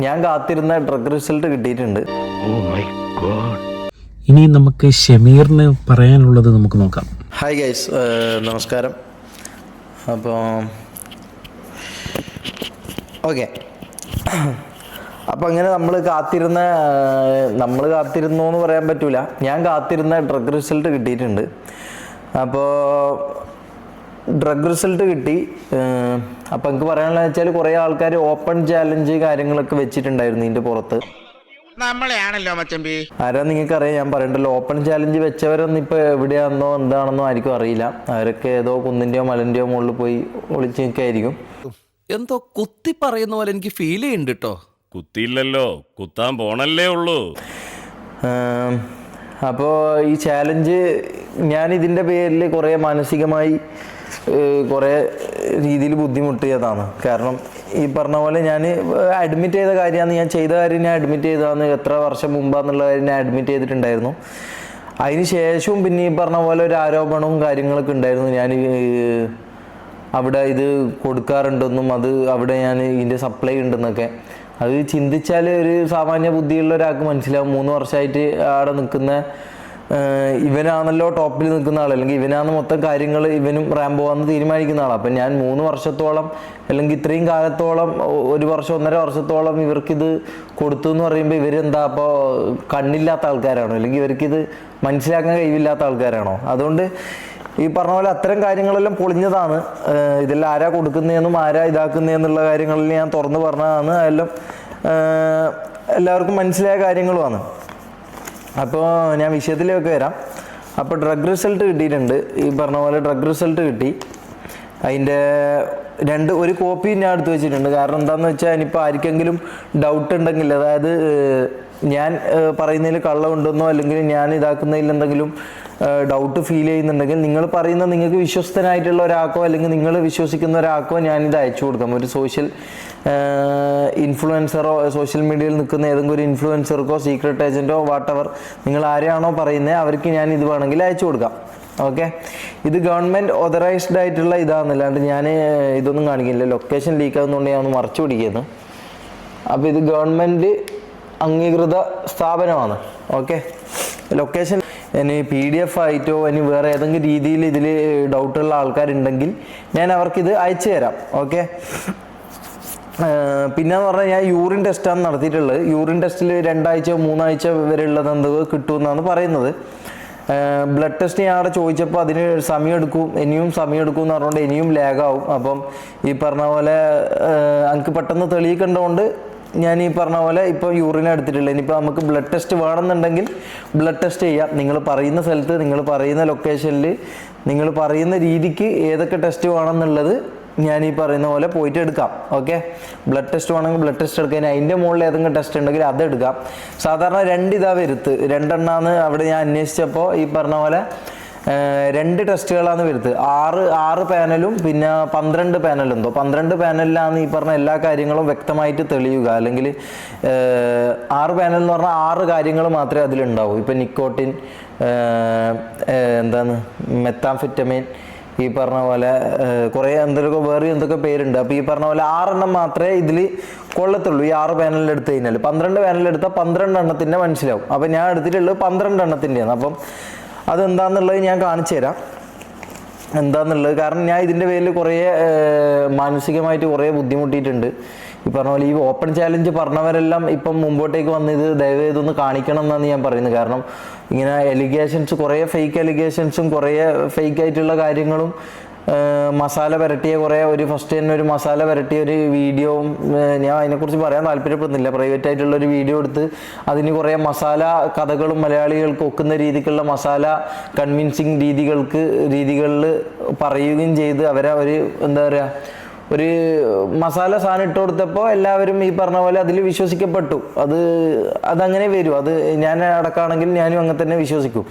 ഞാൻ കാത്തിരുന്ന drug result കിട്ടിയിട്ടുണ്ട്. ഇനി നമുക്ക് ഷമീറിന് പറയാനുള്ളത് നമുക്ക് നോക്കാം. ഹായ് ഗൈസ്, നമസ്കാരം. അപ്പോൾ ഓക്കെ, അപ്പോൾ അങ്ങനെ നമ്മൾ കാത്തിരുന്നു എന്ന് പറയാൻ പറ്റൂല. ഞാൻ കാത്തിരുന്ന ഡ്രഗ് റിസൾട്ട് കിട്ടിയിട്ടുണ്ട്. അപ്പോൾ ഡ്രഗ് റിസൾട്ട് കിട്ടി. അപ്പോൾ എനിക്ക് പറയാനുള്ളത് വെച്ചാൽ കുറേ ആൾക്കാർ ഓപ്പൺ ചാലഞ്ച് കാര്യങ്ങളൊക്കെ വെച്ചിട്ടുണ്ടായിരുന്നു ഇതിൻ്റെ പുറത്ത്. നമ്മളെയാണല്ലോ മച്ചമ്പി. ആരാ നിങ്ങൾക്കറിയാം, ഞാൻ പറയണ്ടല്ലോ. ഓപ്പൺ ചാലഞ്ച് വെച്ചവരൊന്നും ഇപ്പോൾ എവിടെയാണെന്നോ എന്താണെന്നോ ആർക്കും അറിയില്ല. അവരൊക്കെ ഏതോ കുന്നിൻ്റെയോ മലൻ്റെയോ മുകളിൽ പോയി ഒളിച്ച് നിൽക്കായിരിക്കും. എന്തോ കുത്തി പറയുന്ന പോലെ എനിക്ക് ഫീൽ ചെയ്യുന്നുണ്ട് കേട്ടോ. കുത്തിയില്ലല്ലോ, കുത്താൻ പോണല്ലേ ഉള്ളൂ. അപ്പോൾ ഈ ചാലഞ്ച് ഞാൻ ഇതിൻ്റെ പേരിൽ കുറേ മാനസികമായി കുറേ രീതിയിൽ ബുദ്ധിമുട്ടിയതാണ്. കാരണം ഈ പറഞ്ഞ പോലെ ഞാൻ അഡ്മിറ്റ് ചെയ്ത കാര്യമാണ്, ഞാൻ ചെയ്ത കാര്യം ഞാൻ അഡ്മിറ്റ് ചെയ്തതാണ്. എത്ര വർഷം മുമ്പാന്നുള്ള കാര്യം ഞാൻ അഡ്മിറ്റ് ചെയ്തിട്ടുണ്ടായിരുന്നു. അതിന് ശേഷവും പിന്നെ ഈ പറഞ്ഞ പോലെ ഒരു ആരോപണവും കാര്യങ്ങളൊക്കെ ഉണ്ടായിരുന്നു. ഞാൻ അവിടെ ഇത് കൊടുക്കാറുണ്ടെന്നും അത് അവിടെ ഞാൻ ഇതിൻ്റെ സപ്ലൈ ഉണ്ടെന്നൊക്കെ. അത് ചിന്തിച്ചാൽ ഒരു സാമാന്യ ബുദ്ധിയുള്ള ഒരാൾക്ക് മനസ്സിലാവും. 3 വർഷമായിട്ട് അവിടെ നിൽക്കുന്ന ഇവനാണല്ലോ ടോപ്പിൽ നിൽക്കുന്ന ആൾ, അല്ലെങ്കിൽ ഇവനാണ് മൊത്തം കാര്യങ്ങൾ, ഇവനും റാംബോ ആണെന്ന് തീരുമാനിക്കുന്ന ആളാണ്. അപ്പം ഞാൻ 3 വർഷത്തോളം അല്ലെങ്കിൽ ഇത്രയും കാലത്തോളം 1 വർഷം 1.5 വർഷത്തോളം ഇവർക്കിത് കൊടുത്തു എന്ന് പറയുമ്പോൾ ഇവരെന്താ അപ്പോൾ കണ്ണില്ലാത്ത ആൾക്കാരാണോ, അല്ലെങ്കിൽ ഇവർക്കിത് മനസ്സിലാക്കാൻ കഴിവില്ലാത്ത ആൾക്കാരാണോ? അതുകൊണ്ട് ഈ പറഞ്ഞ പോലെ അത്തരം കാര്യങ്ങളെല്ലാം പൊളിഞ്ഞതാണ്. ഇതെല്ലാം ആരാ കൊടുക്കുന്നതെന്നും ആരാ ഇതാക്കുന്നതെന്നുള്ള കാര്യങ്ങളിൽ ഞാൻ തുറന്നു പറഞ്ഞതാണ്. അതെല്ലാം എല്ലാവർക്കും മനസ്സിലായ കാര്യങ്ങളുമാണ്. അപ്പോൾ ഞാൻ വിഷയത്തിലേക്ക് വരാം. അപ്പോൾ ഡ്രഗ് റിസൾട്ട് കിട്ടിയിട്ടുണ്ട്. ഈ പറഞ്ഞ പോലെ ഡ്രഗ് റിസൾട്ട് കിട്ടി. അതിൻ്റെ ഒരു കോപ്പി ഞാൻ എടുത്ത് വെച്ചിട്ടുണ്ട്. കാരണം എന്താണെന്ന് വെച്ചാൽ ഇനിയിപ്പോൾ ആർക്കെങ്കിലും ഡൗട്ട് ഉണ്ടെങ്കിൽ, അതായത് ഞാൻ പറയുന്നതിൽ കള്ളമുണ്ടെന്നോ അല്ലെങ്കിൽ ഞാൻ ഇതാക്കുന്നതിൽ എന്തെങ്കിലും ഡൗട്ട് ഫീൽ ചെയ്യുന്നുണ്ടെങ്കിൽ നിങ്ങൾ പറയുന്ന നിങ്ങൾക്ക് വിശ്വസ്തനായിട്ടുള്ള ഒരാൾക്കോ അല്ലെങ്കിൽ നിങ്ങൾ വിശ്വസിക്കുന്ന ഒരാൾക്കോ ഞാനിത് അയച്ചു കൊടുക്കാം. ഒരു സോഷ്യൽ ഇൻഫ്ലുവൻസറോ സോഷ്യൽ മീഡിയയിൽ നിൽക്കുന്ന ഏതെങ്കിലും ഒരു ഇൻഫ്ലുവൻസർക്കോ സീക്രട്ട് ഏജൻറ്റോ വാട്ടെവർ നിങ്ങൾ ആരെയാണോ പറയുന്നത് അവർക്ക് ഞാൻ ഇത് വേണമെങ്കിൽ അയച്ചു കൊടുക്കാം. ഓക്കെ, ഇത് ഗവൺമെൻറ് ഓതറൈസ്ഡ് ആയിട്ടുള്ള ഇതാണെന്നല്ലാണ്ട് ഞാൻ ഇതൊന്നും കാണിക്കില്ല. ലൊക്കേഷൻ ലീക്ക് ആകുന്നതുകൊണ്ട് ഞാൻ ഒന്ന് മറച്ചു പിടിക്കുന്നു. അപ്പോൾ ഇത് ഗവൺമെൻറ് അംഗീകൃത സ്ഥാപനമാണ്. ഓക്കെ, ലൊക്കേഷൻ ഇനി PDF ആയിട്ടോ ഇനി വേറെ ഏതെങ്കിലും രീതിയിൽ ഇതിൽ ഡൗട്ടുള്ള ആൾക്കാരുണ്ടെങ്കിൽ ഞാൻ അവർക്കിത് അയച്ചു തരാം. ഓക്കെ, പിന്നെന്ന് പറഞ്ഞാൽ ഞാൻ യൂറിൻ ടെസ്റ്റാണ് നടത്തിയിട്ടുള്ളത്. യൂറിൻ ടെസ്റ്റിൽ 2 ആഴ്ച 3 ആഴ്ച വരെ ഉള്ളത് എന്ത് കിട്ടുമെന്നാണ് പറയുന്നത്. ബ്ലഡ് ടെസ്റ്റ് ഞാൻ അവിടെ ചോദിച്ചപ്പോൾ അതിന് ഇനിയും സമയം എടുക്കും എന്ന് പറഞ്ഞുകൊണ്ട് ഇനിയും ലാഗാവും. അപ്പം ഈ പറഞ്ഞ പോലെ എനിക്ക് പെട്ടെന്ന് തെളിയിക്കേണ്ടതുകൊണ്ട് ഞാൻ ഈ പറഞ്ഞ പോലെ ഇപ്പോൾ യൂറിൻ എടുത്തിട്ടില്ല. ഇനിയിപ്പോൾ നമുക്ക് ബ്ലഡ് ടെസ്റ്റ് വേണമെന്നുണ്ടെങ്കിൽ ബ്ലഡ് ടെസ്റ്റ് ചെയ്യാം. നിങ്ങൾ പറയുന്ന സ്ഥലത്ത്, നിങ്ങൾ പറയുന്ന ലൊക്കേഷനിൽ, നിങ്ങൾ പറയുന്ന രീതിക്ക് ഏതൊക്കെ ടെസ്റ്റ് വേണമെന്നുള്ളത് ഞാൻ ഈ പറയുന്ന പോലെ പോയിട്ട് എടുക്കാം. ഓക്കെ, ബ്ലഡ് ടെസ്റ്റ് വേണമെങ്കിൽ ബ്ലഡ് ടെസ്റ്റ് എടുക്കാൻ, അതിൻ്റെ മുകളിൽ ഏതെങ്കിലും ടെസ്റ്റ് ഉണ്ടെങ്കിൽ അതെടുക്കാം. സാധാരണ 2 ഇതാ വരുത്ത്, 2 എണ്ണമാണ് അവിടെ ഞാൻ അന്വേഷിച്ചപ്പോൾ ഈ പറഞ്ഞ പോലെ 2 ടെസ്റ്റുകളാണ് വരുന്നത്. 6 പാനലും പിന്നെ 12 പാനലും. 12 പാനലിലാണ് ഈ പറഞ്ഞ എല്ലാ കാര്യങ്ങളും വ്യക്തമായിട്ട് തെളിയുക. അല്ലെങ്കിൽ 6 പാനൽ എന്ന് പറഞ്ഞാൽ 6 കാര്യങ്ങൾ മാത്രമേ അതിലുണ്ടാവൂ. ഇപ്പം നിക്കോട്ടിൻ, മെത്താംഫെറ്റമിൻ, ഈ പറഞ്ഞ പോലെ കുറേ എന്തൊക്കെ പേരുണ്ട്. അപ്പോൾ ഈ പറഞ്ഞ പോലെ 6 എണ്ണം മാത്രമേ ഇതിൽ കൊള്ളത്തുള്ളൂ. ഈ 6 പാനലിൽ എടുത്തു കഴിഞ്ഞാൽ 12 പാനലിൽ എടുത്താൽ 12 എണ്ണത്തിൻ്റെ മനസ്സിലാവും. അപ്പം ഞാൻ എടുത്തിട്ടുള്ളത് 12 എണ്ണത്തിൻ്റെയാണ്. അപ്പം അതെന്താണെന്നുള്ളത് ഞാൻ കാണിച്ചു തരാം എന്താണെന്നുള്ളത്. കാരണം ഞാൻ ഇതിൻ്റെ പേരിൽ കുറേ മാനസികമായിട്ട് കുറേ ബുദ്ധിമുട്ടിയിട്ടുണ്ട്. ഈ പറഞ്ഞ പോലെ ഈ ഓപ്പൺ ചാലഞ്ച് പറഞ്ഞവരെല്ലാം ഇപ്പം മുമ്പോട്ടേക്ക് വന്ന് ഇത് ദയവ് ഇതൊന്ന് കാണിക്കണം എന്നാണ് ഞാൻ പറയുന്നത്. കാരണം ഇങ്ങനെ എലിഗേഷൻസ്, കുറേ ഫേക്ക് എലിഗേഷൻസും കുറേ ഫേക്ക് ആയിട്ടുള്ള കാര്യങ്ങളും മസാല പുരട്ടിയ ഫസ്റ്റ് തന്നെ ഒരു മസാല പുരട്ടിയ ഒരു വീഡിയോവും ഞാൻ അതിനെക്കുറിച്ച് പറയാൻ താല്പര്യപ്പെടുന്നില്ല. പ്രൈവറ്റ് ആയിട്ടുള്ള ഒരു വീഡിയോ എടുത്ത് അതിന് കുറേ മസാല കഥകളും മലയാളികൾക്ക് ഒക്കുന്ന രീതിക്കുള്ള മസാല കൺവിൻസിങ് രീതികളിൽ പറയുകയും ചെയ്ത് അവരെ ഒരു മസാല സാധനം ഇട്ട് കൊടുത്തപ്പോൾ എല്ലാവരും ഈ പറഞ്ഞ പോലെ അതിൽ വിശ്വസിക്കപ്പെട്ടു. അതങ്ങനെ വരും. അത് ഞാൻ അടക്കമാണെങ്കിൽ ഞാനും അങ്ങനെ തന്നെ വിശ്വസിക്കും.